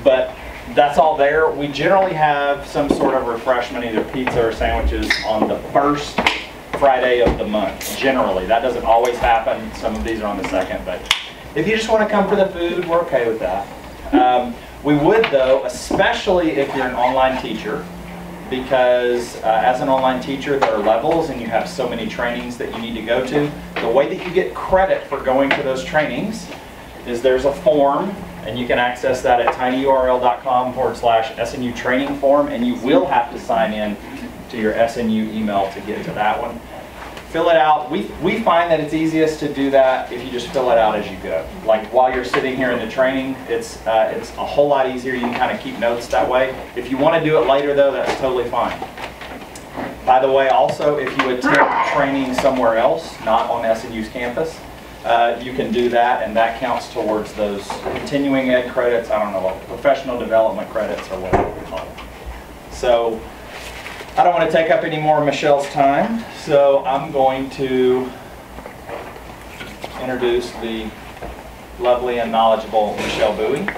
But that's all there. We generally have some sort of refreshment, either pizza or sandwiches, on the first Friday of the month, generally. That doesn't always happen. Some of these are on the second, but if you just want to come for the food, we're okay with that. We would, though, especially if you're an online teacher, because as an online teacher, there are levels and you have so many trainings that you need to go to. The way that you get credit for going to those trainings is there's a form, and you can access that at tinyurl.com/SNU training form, and you will have to sign in to your SNU email to get to that one. Fill it out. We find that it's easiest to do that if you just fill it out as you go. Like while you're sitting here in the training, it's a whole lot easier. You can kind of keep notes that way. If you want to do it later though, that's totally fine. By the way, also if you attend training somewhere else, not on SNU's campus, you can do that, and that counts towards those continuing ed credits, I don't know, what, professional development credits or whatever we call them. So I don't want to take up any more of Michelle's time, so I'm going to introduce the lovely and knowledgeable Michelle Bowie.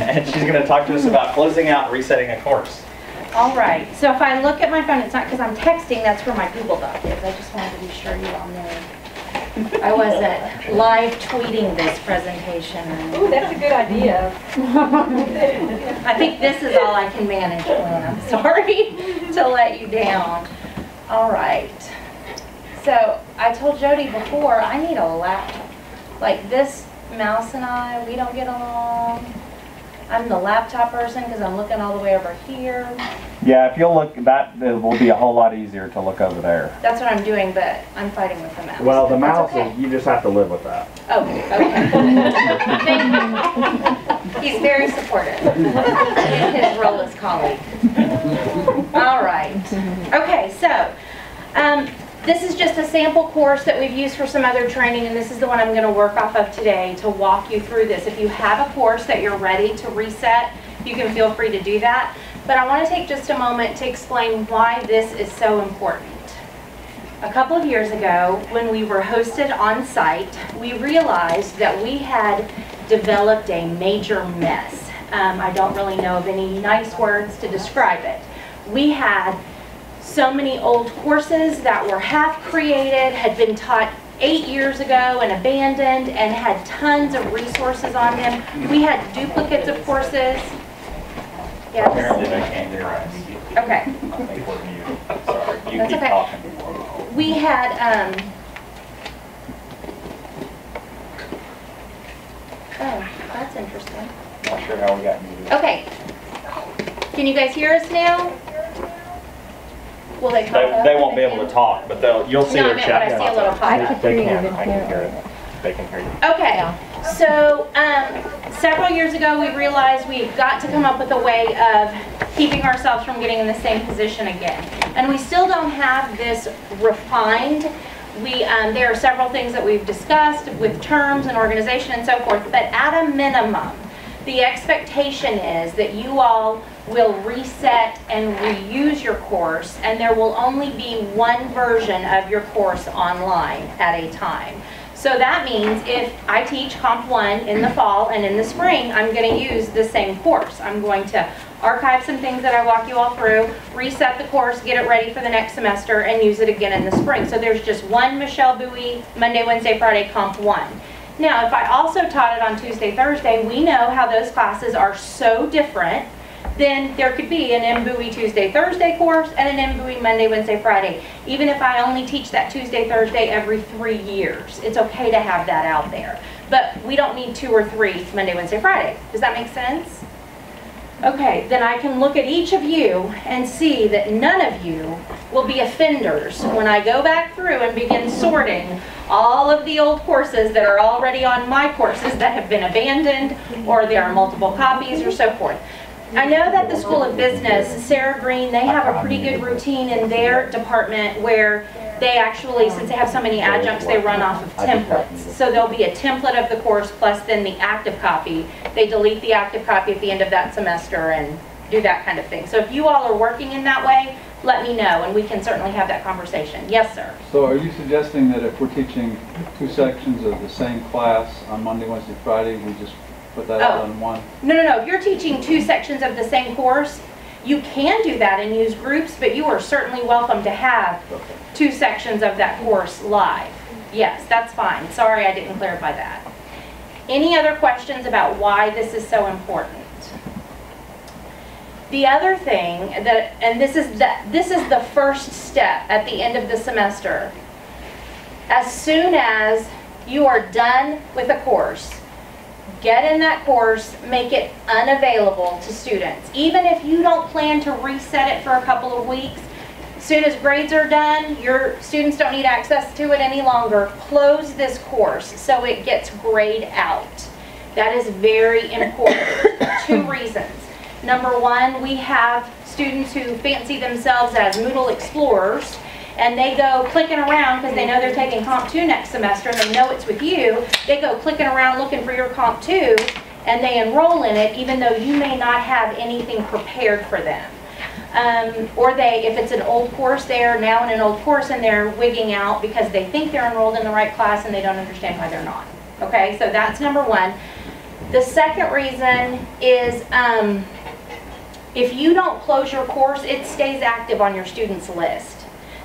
And she's going to talk to us about closing out and resetting a course. All right, so if I look at my phone, it's not because I'm texting, that's where my Google Doc is. I just wanted to be sure you all knew. I wasn't live tweeting this presentation. Ooh, that's a good idea. I think this is all I can manage, Glenn. I'm sorry to let you down. All right. So I told Jody before, I need a laptop. Like this mouse and I, we don't get along. I'm the laptop person because I'm looking all the way over here. Yeah, if you'll look, that will be a whole lot easier to look over there. That's what I'm doing, but I'm fighting with the mouse. Well, the mouse, okay. you just have to live with that. Oh, okay. Thank you. He's very supportive in his role as colleague. All right. Okay, so this is just a sample course that we've used for some other training, and this is the one I'm going to work off of today to walk you through this. If you have a course that you're ready to reset, you can feel free to do that. But I want to take just a moment to explain why this is so important. A couple of years ago, when we were hosted on site, we realized that we had developed a major mess. I don't really know of any nice words to describe it. We had so many old courses that were half created, had been taught 8 years ago and abandoned, and had tons of resources on them. We had duplicates of courses. Yes? Apparently they can't hear us. Okay. I think we're muted. Sorry. You That's keep okay. talking. We had, oh, that's interesting. Not sure how we got muted. Okay. Can you guys hear us now? Will they pop up? They won't be able to talk, but you'll see No, I their meant chat. when I see a little pop up. They can. I can hear it. They can hear you. Okay, so several years ago we realized we've got to come up with a way of keeping ourselves from getting in the same position again. And we still don't have this refined. There are several things that we've discussed with terms and organization and so forth, but at a minimum, the expectation is that you all will reset and reuse your course, and there will only be one version of your course online at a time. So that means if I teach Comp 1 in the fall and in the spring, I'm going to use the same course. I'm going to archive some things that I walk you all through, reset the course, get it ready for the next semester, and use it again in the spring. So there's just one Michelle Bowie Monday, Wednesday, Friday Comp 1. Now, if I also taught it on Tuesday, Thursday, we know how those classes are so different. Then there could be an MBOE Tuesday, Thursday course and an MBOE Monday, Wednesday, Friday. Even if I only teach that Tuesday, Thursday every 3 years, it's okay to have that out there. But we don't need 2 or 3 Monday, Wednesday, Friday. Does that make sense? Okay, then I can look at each of you and see that none of you will be offenders when I go back through and begin sorting all of the old courses that are already on my courses that have been abandoned, or there are multiple copies or so forth. I know that the School of Business, Sarah Green, they have a pretty good routine in their department where they actually, since they have so many adjuncts, they run off of templates. So there'll be a template of the course plus then the active copy. They delete the active copy at the end of that semester and do that kind of thing. So if you all are working in that way, let me know and we can certainly have that conversation. Yes, sir. So are you suggesting that if we're teaching 2 sections of the same class on Monday, Wednesday, Friday, we just put that out on one? No. If you're teaching 2 sections of the same course, you can do that and use groups, but you are certainly welcome to have 2 sections of that course live. Yes, that's fine. Sorry I didn't clarify that. Any other questions about why this is so important? The other thing that, and this is the first step at the end of the semester. As soon as you are done with a course, get in that course, make it unavailable to students. Even if you don't plan to reset it for a couple of weeks, as soon as grades are done, your students don't need access to it any longer. Close this course so it gets grayed out. That is very important. 2 reasons. Number 1, we have students who fancy themselves as Moodle explorers, and they go clicking around because they know they're taking Comp 2 next semester and they know it's with you. They go clicking around looking for your Comp 2 and they enroll in it even though you may not have anything prepared for them. Or if it's an old course, they're now in an old course and they're wigging out because they think they're enrolled in the right class and they don't understand why they're not. Okay, so that's number 1. The second reason is if you don't close your course, it stays active on your students list.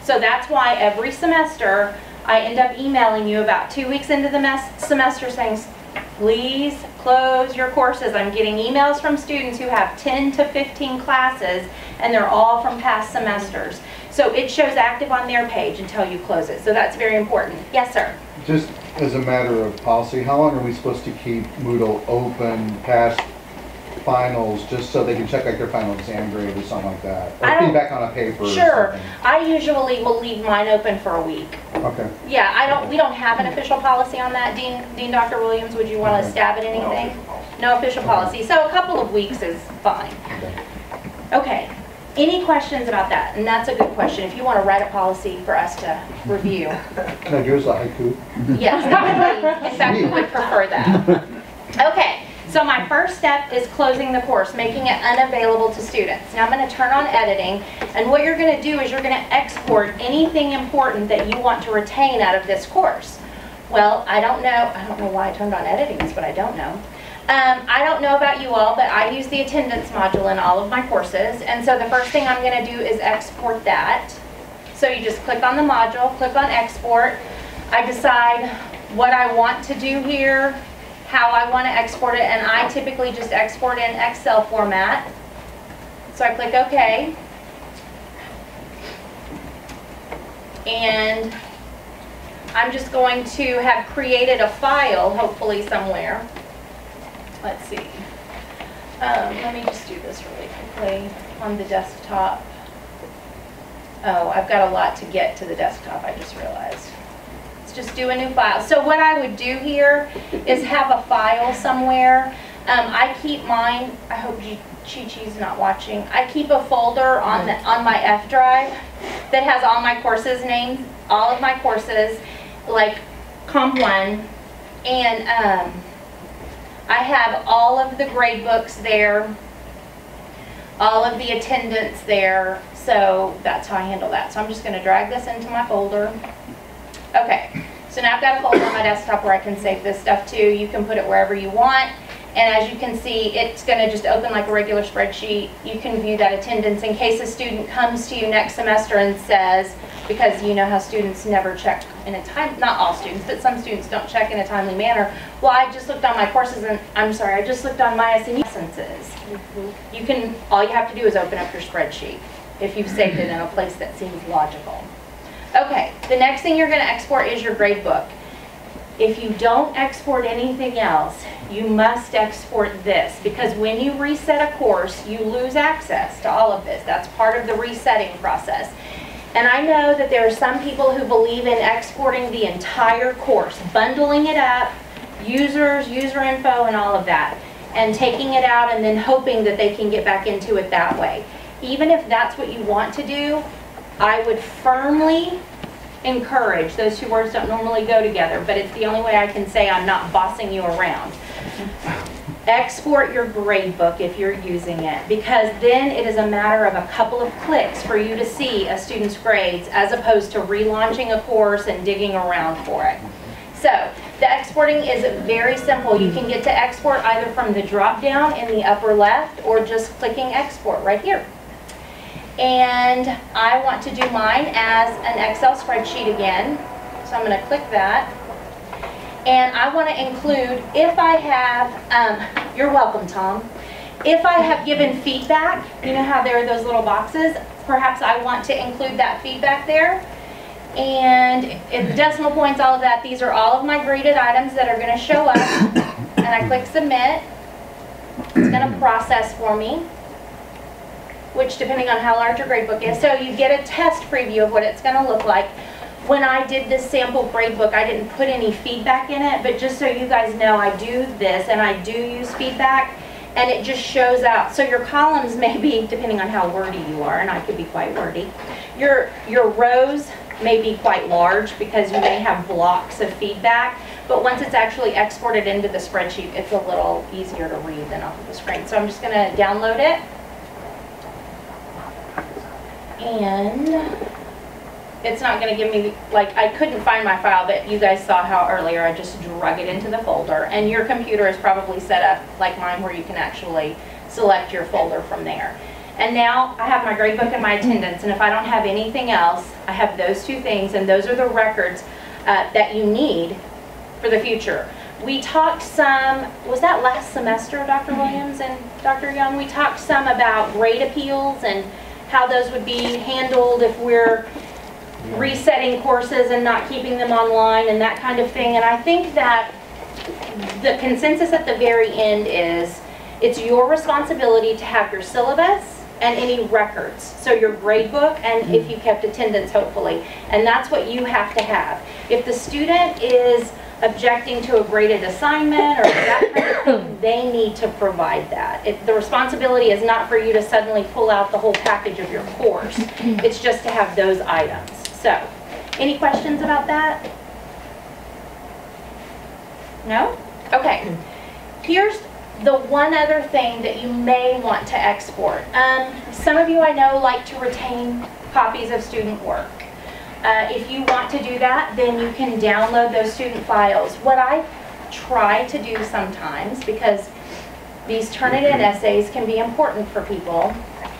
So that's why every semester I end up emailing you about 2 weeks into the semester saying, please close your courses. I'm getting emails from students who have 10 to 15 classes and they're all from past semesters. So it shows active on their page until you close it. So that's very important. Yes, sir. Just as a matter of policy, how long are we supposed to keep Moodle open past finals, just so they can check like their final exam grade or something like that? Or feedback on a paper or something? I usually will leave mine open for a week. Okay. Yeah, we don't have an official policy on that. Dean Dr. Williams, would you want to stab at anything? No official policy. So a couple of weeks is fine. Okay. Any questions about that? And that's a good question. If you want to write a policy for us to review. Can I do as a haiku? Yes, in fact, we would prefer that. Okay. So my first step is closing the course, making it unavailable to students. Now I'm going to turn on editing, and what you're going to do is you're going to export anything important that you want to retain out of this course. Well, I don't know why I turned on editing, is what I don't know. I don't know about you all, but I use the attendance module in all of my courses, and so the first thing I'm going to do is export that. So you just click on the module, click on export. I decide what I want to do here, how I want to export it, and I typically just export in Excel format. So I click OK. And I'm just going to have created a file, hopefully somewhere. Let's see. Let me just do this really quickly on the desktop. Oh, I've got a lot to get to the desktop, I just realized. Let's just do a new file. So what I would do here is have a file somewhere. I keep mine, I hope Chi-Chi's not watching. I keep a folder on my F drive that has all my courses names, all of my courses, like Comp 1, and I have all of the grade books there, all of the attendance there, so that's how I handle that. So I'm just going to drag this into my folder. Okay, so now I've got a folder on my desktop where I can save this stuff too. You can put it wherever you want. And as you can see, it's going to just open like a regular spreadsheet. You can view that attendance in case a student comes to you next semester and says, because you know how students never check in a time, not all students, but some students don't check in a timely manner. Well, I just looked on my courses and, I'm sorry, I just looked on my SNU licenses. You can, all you have to do is open up your spreadsheet if you've saved it in a place that seems logical. Okay, the next thing you're going to export is your grade book. If you don't export anything else, you must export this, because when you reset a course, you lose access to all of this. That's part of the resetting process. And I know that there are some people who believe in exporting the entire course, bundling it up, users, user info, and all of that, and taking it out and then hoping that they can get back into it that way. Even if that's what you want to do, I would firmly encourage, those two words don't normally go together, but it's the only way I can say I'm not bossing you around. Export your grade book if you're using it, because then it is a matter of a couple of clicks for you to see a student's grades as opposed to relaunching a course and digging around for it. So the exporting is very simple. You can get to export either from the drop down in the upper left or just clicking export right here. And I want to do mine as an Excel spreadsheet again. So I'm going to click that. And I want to include, if I have, you're welcome, Tom. If I have given feedback, you know how there are those little boxes, perhaps I want to include that feedback there. And if decimal points, all of that, these are all of my graded items that are going to show up. And I click submit. It's going to process for me, which depending on how large your gradebook is. So you get a test preview of what it's going to look like. When I did this sample gradebook, I didn't put any feedback in it, but just so you guys know, I do this and I do use feedback, and it just shows out. So your columns may be, depending on how wordy you are, and I could be quite wordy, your rows may be quite large because you may have blocks of feedback, but once it's actually exported into the spreadsheet, it's a little easier to read than off of the screen. So I'm just going to download it. And it's not going to give me, like, I couldn't find my file, but you guys saw how earlier I just drug it into the folder. And your computer is probably set up like mine where you can actually select your folder from there. And now I have my gradebook and my attendance, and if I don't have anything else, I have those two things, and those are the records that you need for the future. We talked some, was that last semester, Dr. Williams and Dr. Young? We talked some about grade appeals and how those would be handled if we're resetting courses and not keeping them online and that kind of thing. And I think that the consensus at the very end is it's your responsibility to have your syllabus and any records. So your grade book, and if you kept attendance, hopefully. And that's what you have to have. If the student is objecting to a graded assignment or that kind of thing, they need to provide that. The responsibility is not for you to suddenly pull out the whole package of your course. It's just to have those items. So, any questions about that? No? Okay. Here's the one other thing that you may want to export. Some of you I know like to retain copies of student work. If you want to do that, then you can download those student files. What I try to do sometimes, because These Turnitin essays can be important for people.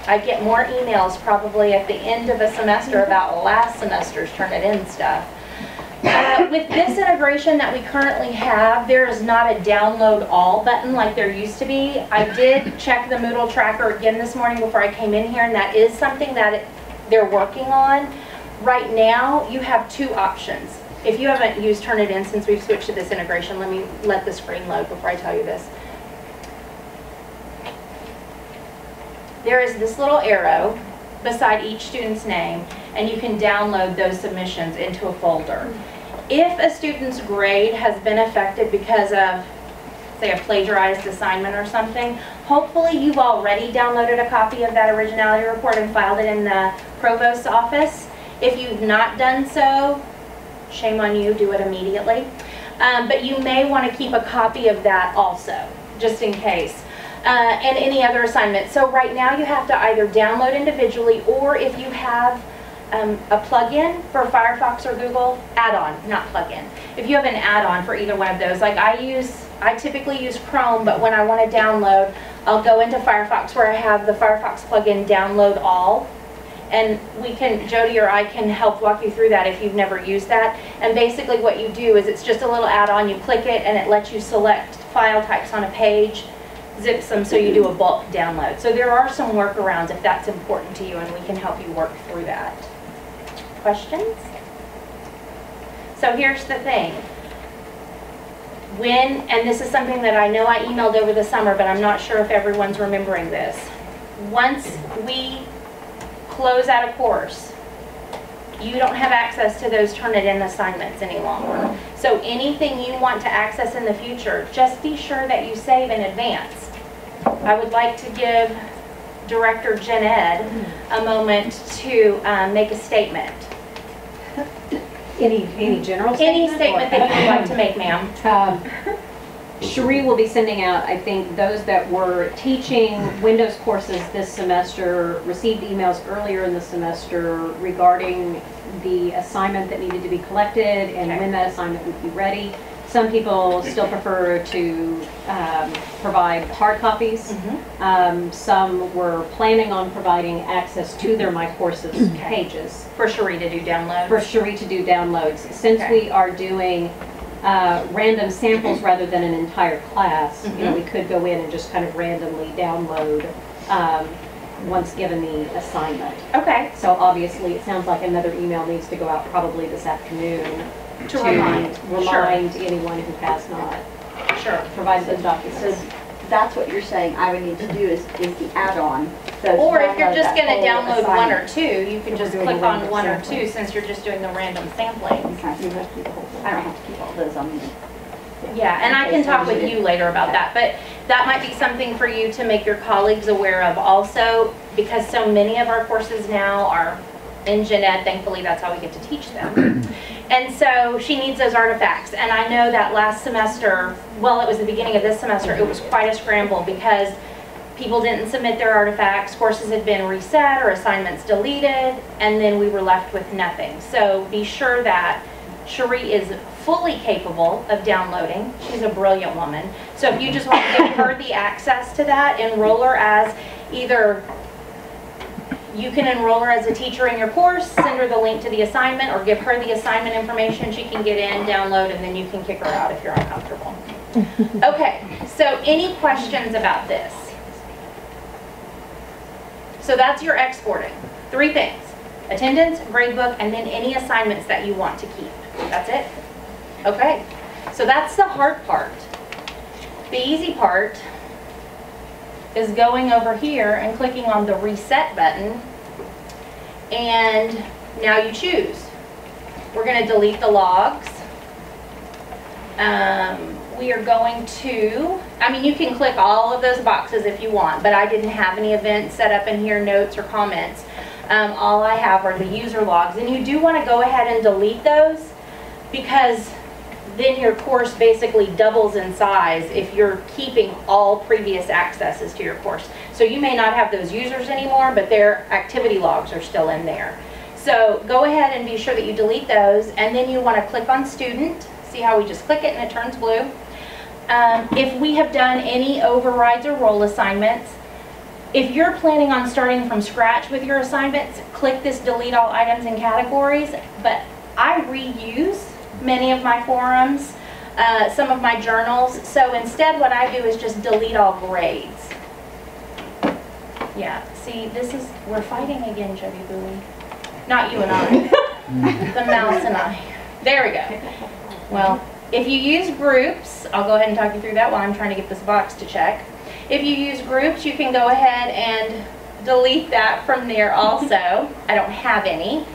I get more emails probably at the end of a semester about last semester's Turnitin stuff. With this integration that we currently have, there is not a download all button like there used to be. I did check the Moodle tracker again this morning before I came in here, and that is something that they're working on. Right now, you have two options. If you haven't used Turnitin since we've switched to this integration, let me let the screen load before I tell you this. There is this little arrow beside each student's name, and you can download those submissions into a folder. If a student's grade has been affected because of, say, a plagiarized assignment or something, hopefully you've already downloaded a copy of that originality report and filed it in the provost's office. If you've not done so, shame on you, do it immediately. But you may want to keep a copy of that also, just in case. And any other assignment. So right now you have to either download individually, or if you have a plugin for Firefox or Google, add-on, not plugin. If you have an add-on for either one of those, like I typically use Chrome, but when I want to download, I'll go into Firefox where I have the Firefox plugin download all. And we can, Jody or I can help walk you through that if you've never used that. And basically what you do is it's just a little add-on, you click it and it lets you select file types on a page, zips them so you do a bulk download. So there are some workarounds if that's important to you, and we can help you work through that. Questions? So here's the thing. And this is something that I know I emailed over the summer, but I'm not sure if everyone's remembering this. Once we close out a course, you don't have access to those Turnitin assignments any longer. So anything you want to access in the future, just be sure that you save in advance. I would like to give Director Gen Ed a moment to make a statement. Any general statement? Any statement that you would like to make, ma'am. Cherie will be sending out, I think, those that were teaching Windows courses this semester received emails earlier in the semester regarding the assignment that needed to be collected and when that assignment would be ready. Some people still prefer to provide hard copies. Some were planning on providing access to their My Courses pages. For Cherie to do downloads? For Cherie to do downloads. Since we are doing random samples rather than an entire class, you know, we could go in and just kind of randomly download once given the assignment. Okay. So obviously it sounds like another email needs to go out probably this afternoon To remind anyone who has not provided those documents. So that's what you're saying I would need to do is the add-on. Or if you're just going to download one or two, you can just click on one or two since you're just doing the random sampling. I don't have to keep all those on me. Yeah, and I can talk with you later about that, but that might be something for you to make your colleagues aware of also, because so many of our courses now are in Gen Ed. Thankfully, that's how we get to teach them. And so she needs those artifacts. And I know that last semester, well, it was the beginning of this semester, it was quite a scramble because people didn't submit their artifacts, courses had been reset or assignments deleted, and then we were left with nothing. So be sure that Cherie is fully capable of downloading. She's a brilliant woman. So if you just want to give her the access to that, enroll her as either, you can enroll her as a teacher in your course, send her the link to the assignment, or give her the assignment information she can get in, download, and then you can kick her out if you're uncomfortable. Okay, so any questions about this? So that's your exporting. 3 things: attendance, gradebook, and then any assignments that you want to keep. That's it? Okay, so that's the hard part. The easy part is going over here and clicking on the reset button, and now you choose. We're going to delete the logs. We are going to, I mean, you can click all of those boxes if you want, but I didn't have any events set up in here, notes or comments. All I have are the user logs, and you do want to go ahead and delete those because then your course basically doubles in size if you're keeping all previous accesses to your course. So you may not have those users anymore, but their activity logs are still in there. So go ahead and be sure that you delete those, and then you want to click on student. See how we just click it and it turns blue? if we have done any overrides or role assignments. If you're planning on starting from scratch with your assignments, click this delete all items and categories, but I reuse many of my forums, some of my journals, so instead what I do is just delete all grades. Yeah, see, we're fighting again, Jody Bowie. Not you and I, the mouse and I. There we go. Well, if you use groups, I'll go ahead and talk you through that while I'm trying to get this box to check. If you use groups, you can go ahead and delete that from there also. I don't have any.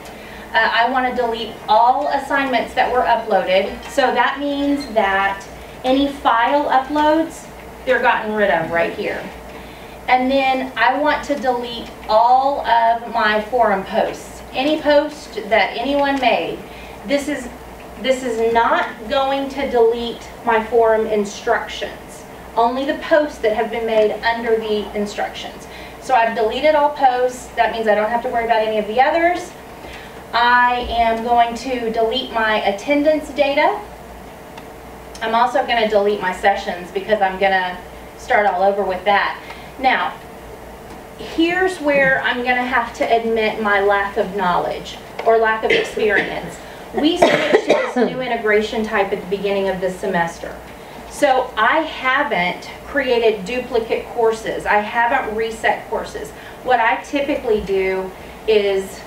I want to delete all assignments that were uploaded. So that means that any file uploads, they're gotten rid of right here. And then I want to delete all of my forum posts. Any post that anyone made. This is not going to delete my forum instructions. Only the posts that have been made under the instructions. So I've deleted all posts. That means I don't have to worry about any of the others. I am going to delete my attendance data. I'm also going to delete my sessions because I'm going to start all over with that. Now, here's where I'm going to have to admit my lack of knowledge or lack of experience. We switched to this new integration type at the beginning of this semester. So I haven't created duplicate courses. I haven't reset courses. What I typically do is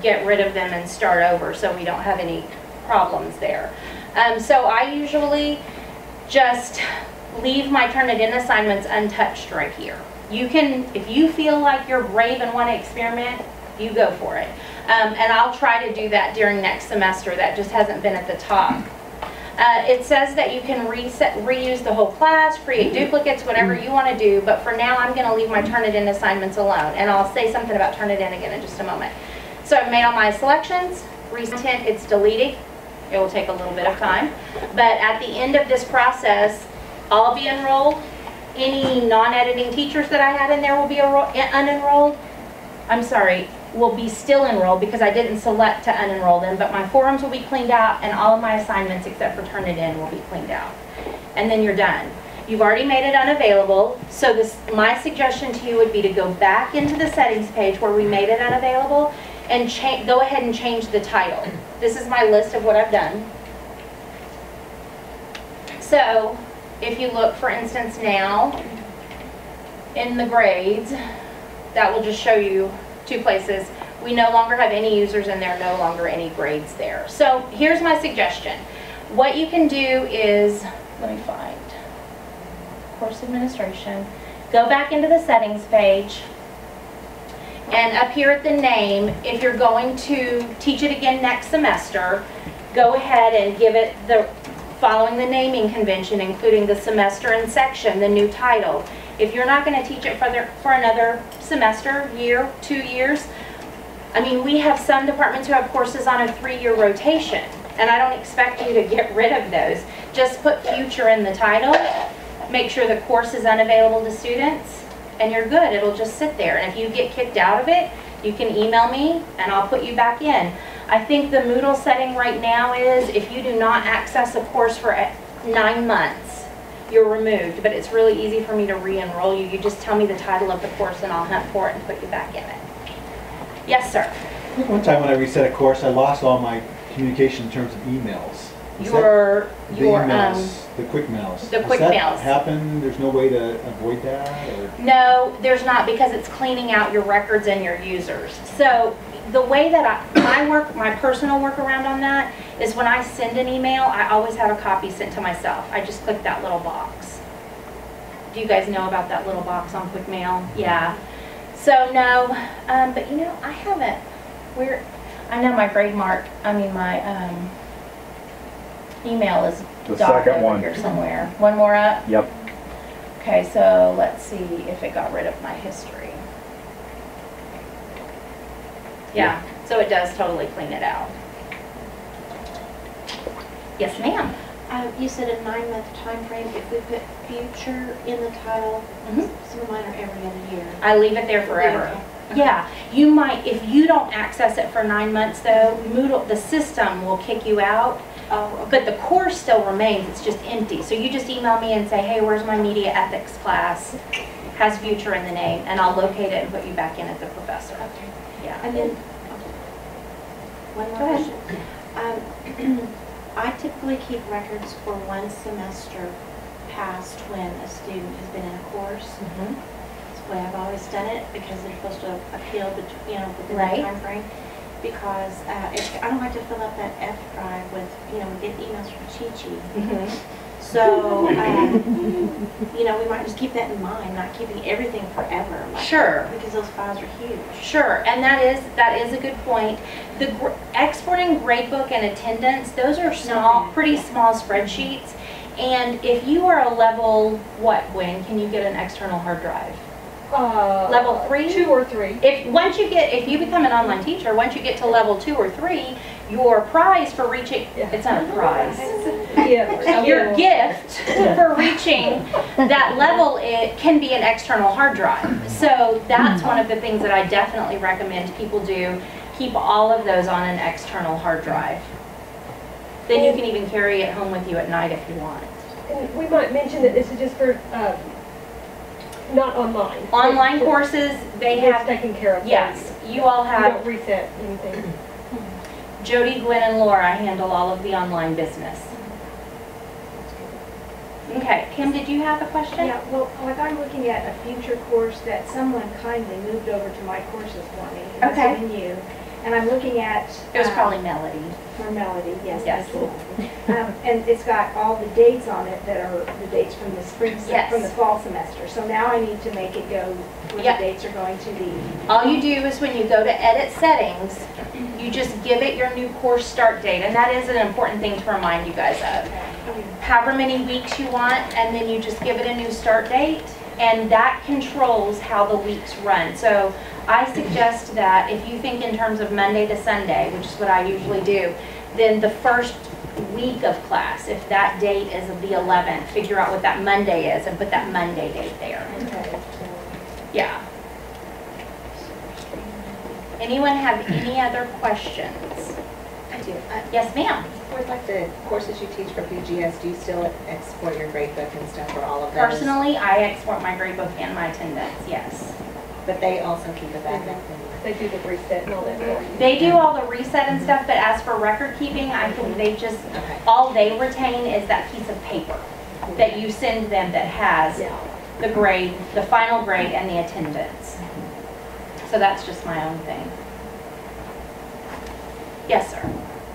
get rid of them and start over so we don't have any problems there. So I usually just leave my Turnitin assignments untouched right here. You can, if you feel like you're brave and want to experiment, you go for it. And I'll try to do that during next semester. That just hasn't been at the top. It says that you can reuse the whole class, create duplicates, whatever you want to do, but for now I'm going to leave my Turnitin assignments alone, and I'll say something about Turnitin again in just a moment. So I've made all my selections, recent, it's deleted. It will take a little bit of time, but at the end of this process, I'll be enrolled. Any non-editing teachers that I had in there will be unenrolled. I'm sorry, will be still enrolled because I didn't select to unenroll them, but my forums will be cleaned out and all of my assignments except for Turnitin will be cleaned out. And then you're done. You've already made it unavailable, so my suggestion to you would be to go back into the settings page where we made it unavailable and go ahead and change the title. This is my list of what I've done. So if you look, for instance, now in the grades, that will just show you two places. We no longer have any users and there are no longer any grades there. So here's my suggestion. What you can do is, let me find course administration, go back into the settings page, and up here at the name, if you're going to teach it again next semester, go ahead and give it following the naming convention, including the semester and section, the new title. If you're not going to teach it for another semester, year, 2 years, I mean, we have some departments who have courses on a 3-year rotation, and I don't expect you to get rid of those. Just put future in the title, make sure the course is unavailable to students, and you're good. It'll just sit there, and if you get kicked out of it, you can email me, and I'll put you back in. I think the Moodle setting right now is if you do not access a course for 9 months, you're removed, but it's really easy for me to re-enroll you. You just tell me the title of the course and I'll hunt for it and put you back in it. Yes, sir? One time when I reset a course, I lost all my communication in terms of emails. The quick mails. The quick mails. Does that mails. happen? There's no way to avoid that? Or? No, there's not, because it's cleaning out your records and your users. So the way that my personal workaround on that is when I send an email, I always have a copy sent to myself. I just click that little box. Do you guys know about that little box on quick mail? Yeah. So no, but you know, I haven't. I know my grade mark. I mean my email is the docked second over one here somewhere. One more up. Yep. Okay, so let's see if it got rid of my history. Yeah, so it does totally clean it out. Yes, ma'am. You said a 9-month time frame. If we put future in the title, some of mine are every other year. I leave it there forever. Yeah, you might, if you don't access it for 9 months though, Moodle, the system will kick you out. Oh, okay. But the course still remains, it's just empty. So you just email me and say, hey, where's my media ethics class? Has future in the name, and I'll locate it and put you back in as a professor. Okay. Yeah. And then, one more Go ahead. question. I typically keep records for one semester past when a student has been in a course. Mhm. That's the way I've always done it, because they're supposed to appeal, within Right. that time frame. Because I don't like to fill up that F drive with, we get emails from Chi-Chi. Mhm. So, we might just keep that in mind, not keeping everything forever. Sure. Because those files are huge. Sure, and that is a good point. The exporting gradebook and attendance, those are small, pretty small spreadsheets. And if you are a level, when can you get an external hard drive? Level 3? 2 or 3. If you become an online teacher, once you get to level 2 or 3, your prize for reaching, it's not a prize. Yeah. Your gift for reaching that level, it can be an external hard drive. So that's one of the things that I definitely recommend people do. Keep all of those on an external hard drive. Then you can even carry it home with you at night if you want. And we might mention that this is just for, not online. Online courses, they It's have, taken care of. yes, you all You have, don't reset anything. Jody, Gwen, and Laura handle all of the online business. Okay, Kim, did you have a question? Yeah, well, like I'm looking at a future course that someone kindly moved over to my courses for me. It must have been you. And I'm looking at... It was probably Melody. Or Melody, yes. Yes. And it's got all the dates on it that are the dates from the spring, Yes. from the fall semester. So now I need to make it go where Yep. the dates are going to be. All you do is when you go to edit settings, you just give it your new course start date, and that is an important thing to remind you guys of. However many weeks you want, and then you just give it a new start date, and that controls how the weeks run. So I suggest that if you think in terms of Monday to Sunday, which is what I usually do, then the first week of class, if that date is the 11th, figure out what that Monday is and put that Monday date there. Okay. Yeah. Anyone have any other questions? I do. Yes, ma'am. With like the courses you teach for PGS, do you still export your gradebook and stuff for all of those? Personally, I export my gradebook and my attendance, yes. But they also keep a backup. They do the reset and all that for you. They do all the reset and stuff, but as for record keeping, I think they just, all they retain is that piece of paper that you send them that has the grade, the final grade, and the attendance. So that's just my own thing. Yes, sir.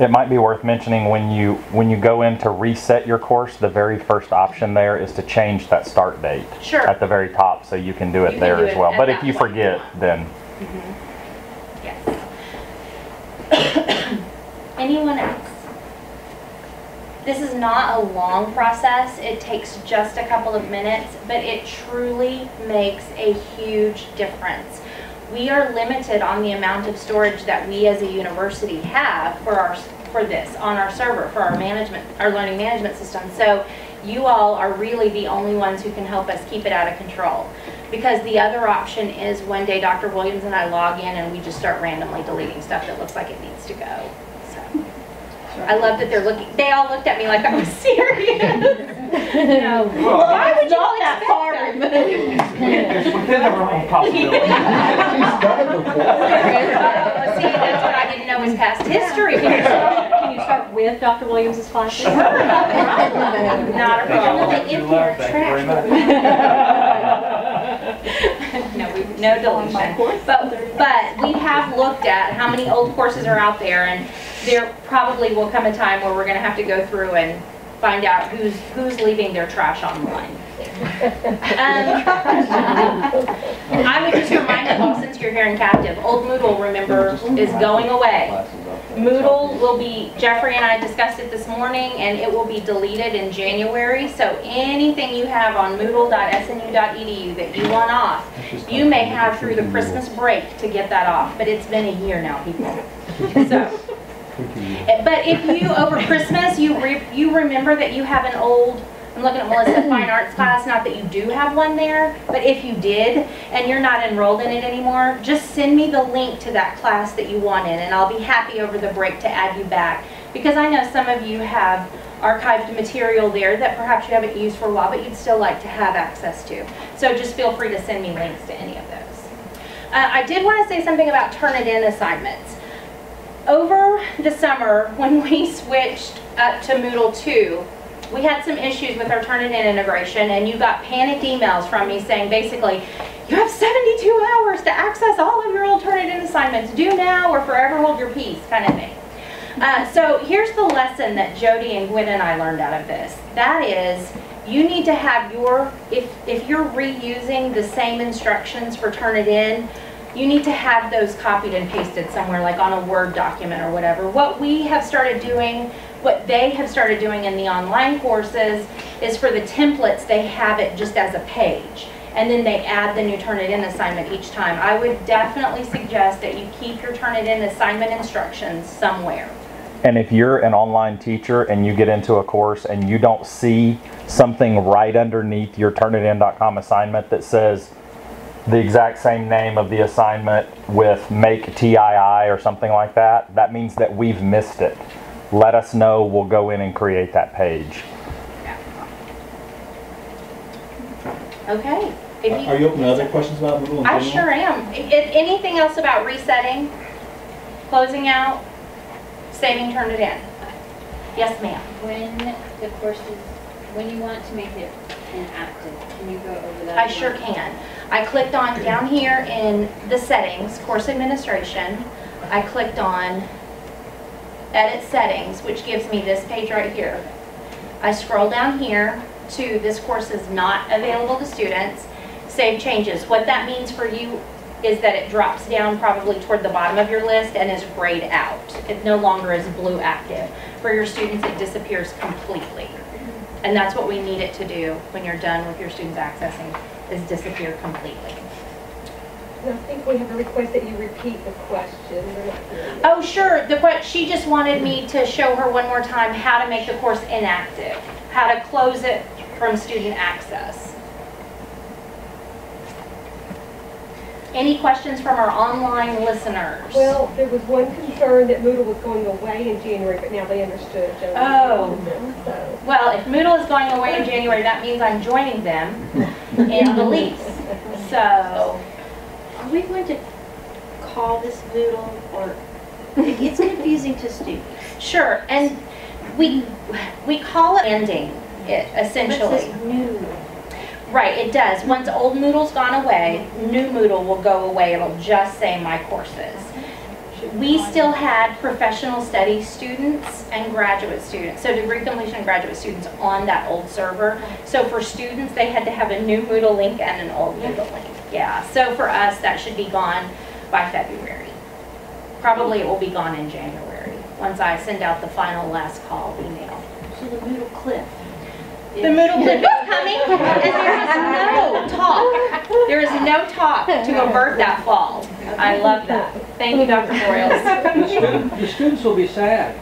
It might be worth mentioning when you go in to reset your course, the very first option there is to change that start date. Sure. At the very top, so you can do it there as well. But if you forget, then... Yes. Anyone else? This is not a long process. It takes just a couple of minutes, but it truly makes a huge difference. We are limited on the amount of storage that we as a university have for this on our server for our learning management system. So you all are really the only ones who can help us keep it out of control. Because the other option is one day Dr. Williams and I log in and we just start randomly deleting stuff that looks like it needs to go. So I love that they all looked at me like I was serious. No. Why would you look that far removed? It's within the realm of possibility. See, that's what I didn't know was past history. Can you start with Dr. Williams' classes? Sure. Not a problem. No deletion. But we have looked at how many old courses are out there, and there probably will come a time where we're going to have to go through and find out who's leaving their trash online. I would just remind you all, since you're here in captive, old Moodle, remember, is going away. Moodle will be, Jeffrey and I discussed it this morning, and it will be deleted in January. So anything you have on moodle.snu.edu that you want off, you may have through the Christmas break to get that off. But it's been a year now, people. So. But if you, over Christmas, you remember that you have an old, I'm looking at Melissa's fine arts class, not that you do have one there, but if you did and you're not enrolled in it anymore, just send me the link to that class that you want in, and I'll be happy over the break to add you back. because I know some of you have archived material there that perhaps you haven't used for a while, but you'd still like to have access to. So just feel free to send me links to any of those. I did want to say something about Turnitin assignments. Over the summer, when we switched up to Moodle 2, we had some issues with our Turnitin integration, and you got panicked emails from me saying basically, you have 72 hours to access all of your old Turnitin assignments. Do now or forever hold your peace, kind of thing. So here's the lesson that Jody and Gwen and I learned out of this. That is, you need to have your, if you're reusing the same instructions for Turnitin, you need to have those copied and pasted somewhere, like on a Word document or whatever. What we have started doing, what they have started doing in the online courses is for the templates, they have it just as a page. And then they add the new Turnitin assignment each time. I would definitely suggest that you keep your Turnitin assignment instructions somewhere. And if you're an online teacher and you get into a course and you don't see something right underneath your Turnitin.com assignment that says the exact same name of the assignment with make TII or something like that, that means that we've missed it. Let us know, we'll go in and create that page. Okay. Are you open to other questions about Moodle in I general? sure am. Anything else about resetting, closing out, saving Turnitin? Yes, ma'am. When the course is, when you want to make it inactive, can you go over that? I sure can. I clicked on down here in the settings, course administration. I clicked on edit settings, which gives me this page right here. I scroll down here to this course is not available to students. Save changes. What that means for you is that it drops down probably toward the bottom of your list and is grayed out. It no longer is blue active. For your students, it disappears completely. And that's what we need it to do when you're done with your students accessing, is disappear completely. And I think we have a request that you repeat the question. Oh, sure. She just wanted me to show her one more time how to make the course inactive, how to close it from student access. Any questions from our online listeners? Well, there was one concern that Moodle was going away in January, but now they understood. Oh. Well, if Moodle is going away in January, that means I'm joining them in the lease. So, Are we going to call this Moodle, or it's confusing to students? Sure, and we call it ending it essentially. It says new. Right, it does. Once old Moodle's gone away, new Moodle will go away. It'll just say my courses. We still had professional study students and graduate students, so degree completion and graduate students on that old server. So for students, they had to have a new Moodle link and an old Moodle link. Yeah, so for us, that should be gone by February. Probably it will be gone in January, once I send out the final last call email. So the Moodle cliff. The Moodle clip is coming, and there is no talk. There is no talk to avert that fall. I love that. Thank you, Dr. Broyles. The students will be sad.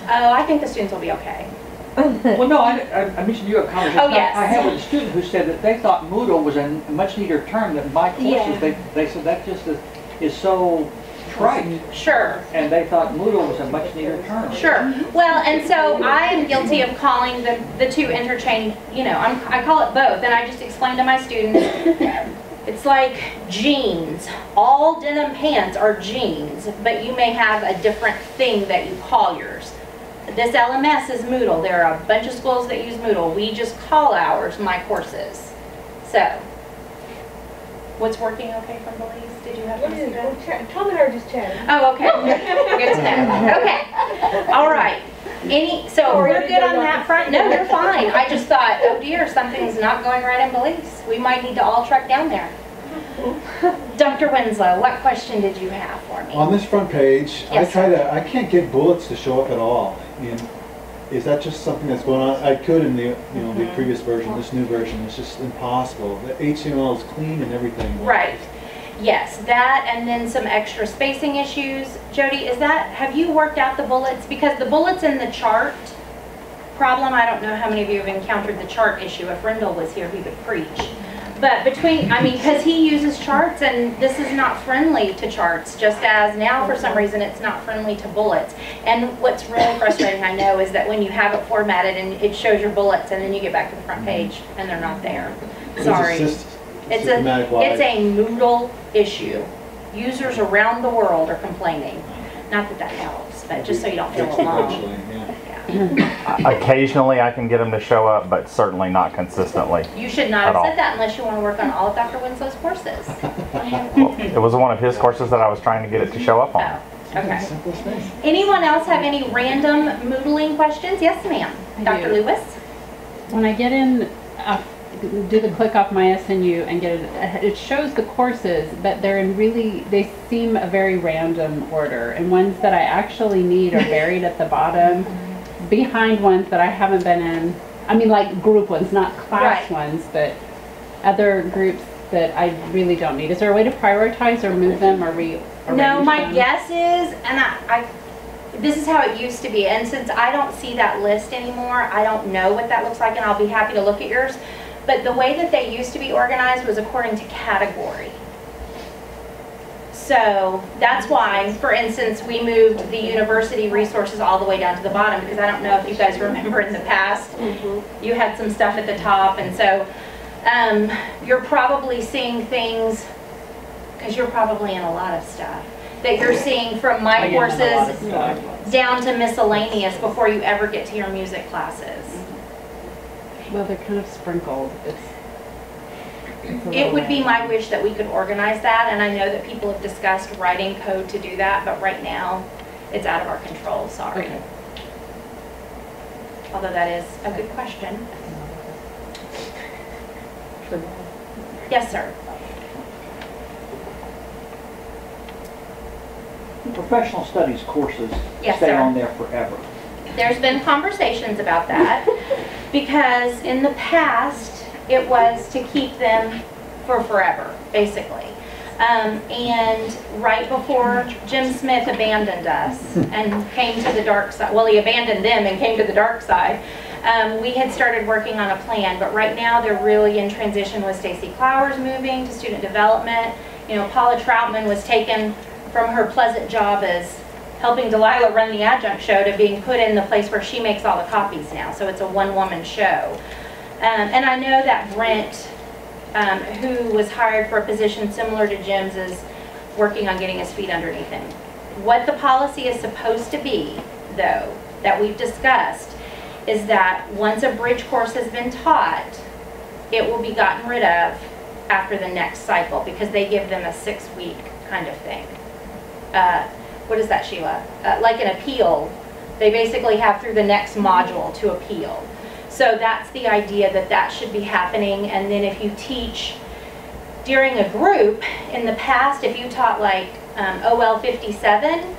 Oh, I think the students will be okay. Well, no, I mentioned you a conversation. Oh, yes. I had with a student who said that they thought Moodle was a much neater term than my courses. Yeah. They said that just is so trite. Sure. And they thought Moodle was a much neater term. Sure. Well, and so I am guilty of calling the two interchange, I call it both, and I just explain to my students, it's like jeans. All denim pants are jeans, but you may have a different thing that you call yours. This LMS is Moodle. There are a bunch of schools that use Moodle. We just call ours my courses. So, what's working okay from Belize? Did you have to see that? Tom and I are just chatting. Oh, okay. Good to know. Okay. All right. So we're good on that front? No, you're fine. I just thought, oh dear, something's not going right in Belize. We might need to all trek down there. Dr. Winslow, what question did you have for me? On this front page, Yes, I can't get bullets to show up at all. And is that just something that's going on? I could in the the previous version. This new version is just impossible. The HTML is clean and everything. Right. Yes, that and then some extra spacing issues. Jody, have you worked out the bullets? Because the bullets in the chart problem, I don't know how many of you have encountered the chart issue. If Rendell was here, he would preach. But because he uses charts, and this is not friendly to charts, just as now for some reason it's not friendly to bullets. And what's really frustrating, I know, is that when you have it formatted and it shows your bullets and then you get back to the front page and they're not there. Sorry. It's a Moodle issue. Users around the world are complaining. Not that that helps, but just so you don't feel alone. Occasionally I can get them to show up, but certainly not consistently. You should not have said that unless you want to work on all of Dr. Winslow's courses. Well, it was one of his courses that I was trying to get it to show up on. Oh, okay. Anyone else have any random Moodling questions? Yes, ma'am. Dr. Lewis? When I get in, do the click off my SNU and get it, it shows the courses, but they're in they seem a very random order, and ones that I actually need are buried at the bottom, behind ones that I haven't been in. I mean, like group ones, not class ones, but other groups that I really don't need. Is there a way to prioritize or move them or rearrange No, my them? guess is, and this is how it used to be, and since I don't see that list anymore, I don't know what that looks like, and I'll be happy to look at yours. But the way that they used to be organized was according to category. So that's why, for instance, we moved the university resources all the way down to the bottom, because I don't know if you guys remember in the past, you had some stuff at the top, and so you're probably seeing things, because you're probably in a lot of stuff, that you're seeing from my courses down to miscellaneous before you ever get to your music classes. Well, they're kind of sprinkled. It would be my wish that we could organize that, and I know that people have discussed writing code to do that, but right now it's out of our control, sorry. Okay. Although that is a good question. Yes, sir. Professional studies courses Yes, stay sir. on there forever. There's been conversations about that because in the past it was to keep them for forever, basically. And right before Jim Smith abandoned us and came to the dark side, well, he abandoned them and came to the dark side, we had started working on a plan, but right now they're really in transition with Stacy Clowers moving to student development. You know, Paula Troutman was taken from her pleasant job as helping Delilah run the adjunct show to being put in the place where she makes all the copies now. So it's a one-woman show. And I know that Brent, who was hired for a position similar to Jim's, is working on getting his feet underneath him. What the policy is supposed to be, though, that we've discussed, is that once a bridge course has been taught, it will be gotten rid of after the next cycle, because they give them a 6-week kind of thing. What is that, Sheila? Like an appeal. They basically have through the next module to appeal. So that's the idea, that that should be happening. And then if you teach during a group, in the past, if you taught like OL 57,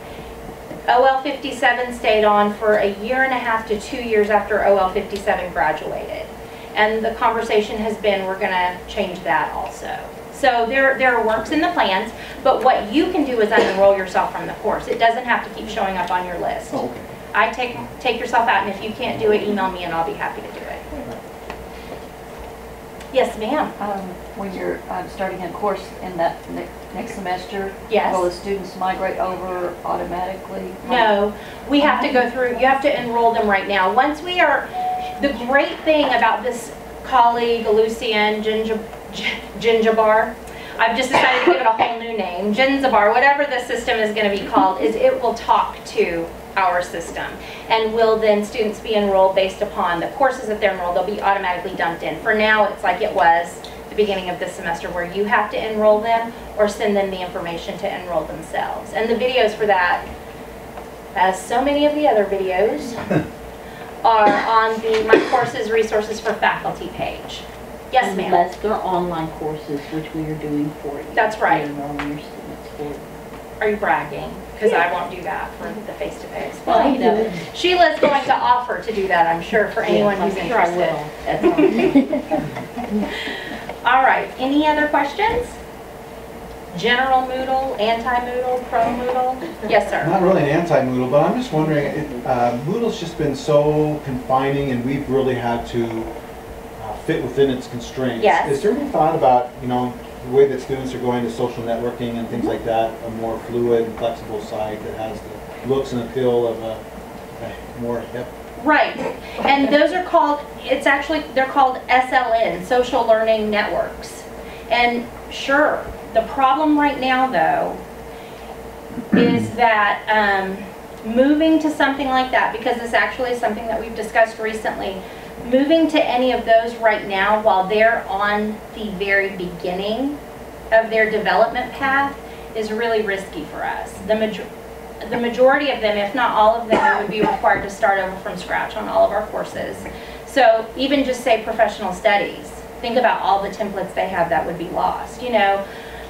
OL 57 stayed on for 1.5 to 2 years after OL 57 graduated. And the conversation has been, we're going to change that also. So there are works in the plans, but what you can do is unenroll yourself from the course. It doesn't have to keep showing up on your list. Oh, okay. I take yourself out, and if you can't do it, email me and I'll be happy to do it. Yes, ma'am. When you're starting a course in that next semester, yes, will the students migrate over automatically? No, we have to go through, you have to enroll them right now. Once we are, the great thing about this colleague, Lucian Ginjabar, I've just decided to give it a whole new name, Ginzabar, whatever the system is going to be called, is it will talk to our system, and will then students be enrolled based upon the courses that they're enrolled. They'll be automatically dumped in. For now, it's like it was the beginning of this semester, where you have to enroll them or send them the information to enroll themselves. And the videos for that, as so many of the other videos, are on the My Courses Resources for Faculty page. Yes, ma'am. Unless they're online courses, which we are doing for you. That's right. Enrolling your students for you. Are you bragging? Because I won't do that for the face-to-face. Well, you know. Sheila's going to offer to do that, I'm sure, for anyone who's interested. All right, any other questions? General Moodle, anti-Moodle, pro-Moodle? Yes, sir. Not really an anti-Moodle, but I'm just wondering, Moodle's just been so confining, and we've really had to fit within its constraints. Yes. Is there any thought about, you know, the way that students are going to social networking and things like that, a more fluid and flexible site that has the looks and appeal of a more hip? Right, and those are called, they're called SLN, Social Learning Networks. And sure, the problem right now though is that moving to something like that, because this actually is something that we've discussed recently, moving to any of those right now while they're on the very beginning of their development path is really risky for us. The majority of them, if not all of them, would be required to start over from scratch on all of our courses. So even just say professional studies, think about all the templates they have that would be lost, you know.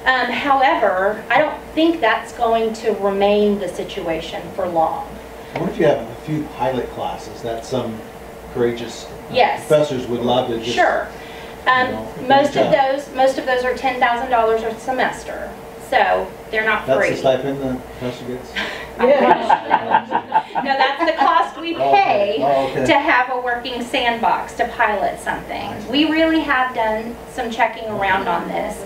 However, I don't think that's going to remain the situation for long. I wonder if you have a few pilot classes that some courageous Yes. professors would love to just, Sure. Most of those are $10,000 a semester, so they're not That's free. the stipend the professor gets? No, that's the cost we pay to have a working sandbox to pilot something. We really have done some checking around on this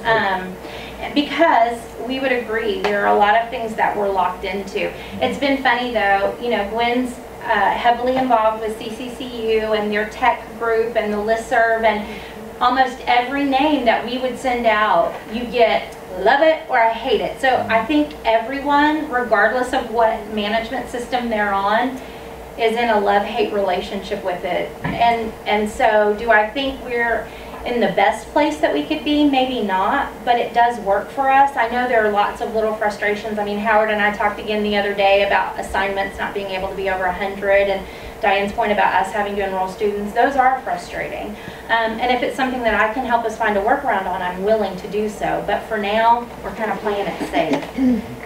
because we would agree there are a lot of things that we're locked into. It's been funny though, you know, Gwen's heavily involved with CCCU and their tech group and the listserv, and almost every name that we would send out, you get love it or I hate it. So I think everyone, regardless of what management system they're on, is in a love-hate relationship with it. And so do I think we're in the best place that we could be? Maybe not, but it does work for us. I know there are lots of little frustrations. I mean, Howard and I talked again the other day about assignments not being able to be over 100, and Diane's point about us having to enroll students. Those are frustrating. And if it's something that I can help us find a workaround on, I'm willing to do so. But for now, we're kind of playing it safe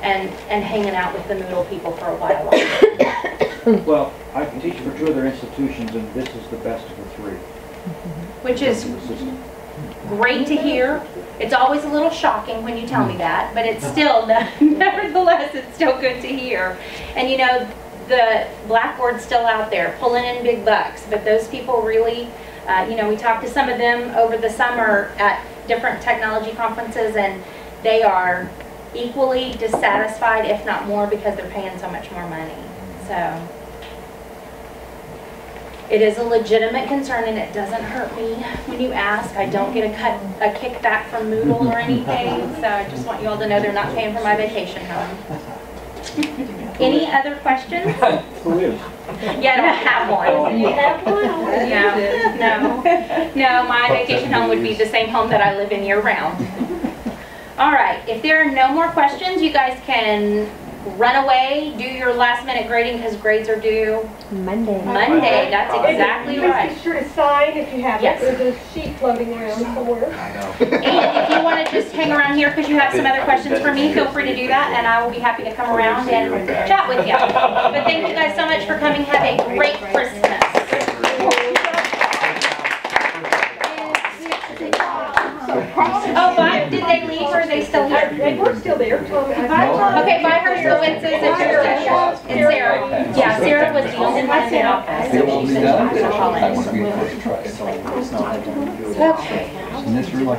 and hanging out with the Moodle people for a while longer. Well, I can teach for 2 other institutions, and this is the best of the 3. Which is great to hear. It's always a little shocking when you tell me that, but it's still, nevertheless, it's still good to hear. And you know, the Blackboard's still out there pulling in big bucks, but those people really, you know, we talked to some of them over the summer at different technology conferences, and they are equally dissatisfied, if not more, because they're paying so much more money. So it is a legitimate concern, and it doesn't hurt me when you ask. I don't get a kickback from Moodle or anything, so I just want you all to know they're not paying for my vacation home. Any other questions? Who is? Yeah, I don't have one. You have one? No, my vacation home would be the same home that I live in year round. All right, if there are no more questions, you guys can run away, do your last minute grading because grades are due Monday, that's exactly right. Just be sure to sign if you have Yes. it. There's a sheet floating around somewhere. And if you want to just hang around here because you have some other questions for me, feel free to do that, and I will be happy to come around and chat with you. But thank you guys so much for coming. Have a great Christmas. Oh, bye. Did they leave or are they still here? They were still there. Okay, bye, Herskovitz and Sarah. Yeah, Sarah was the only one in the office, so she said she was going to call in. And this really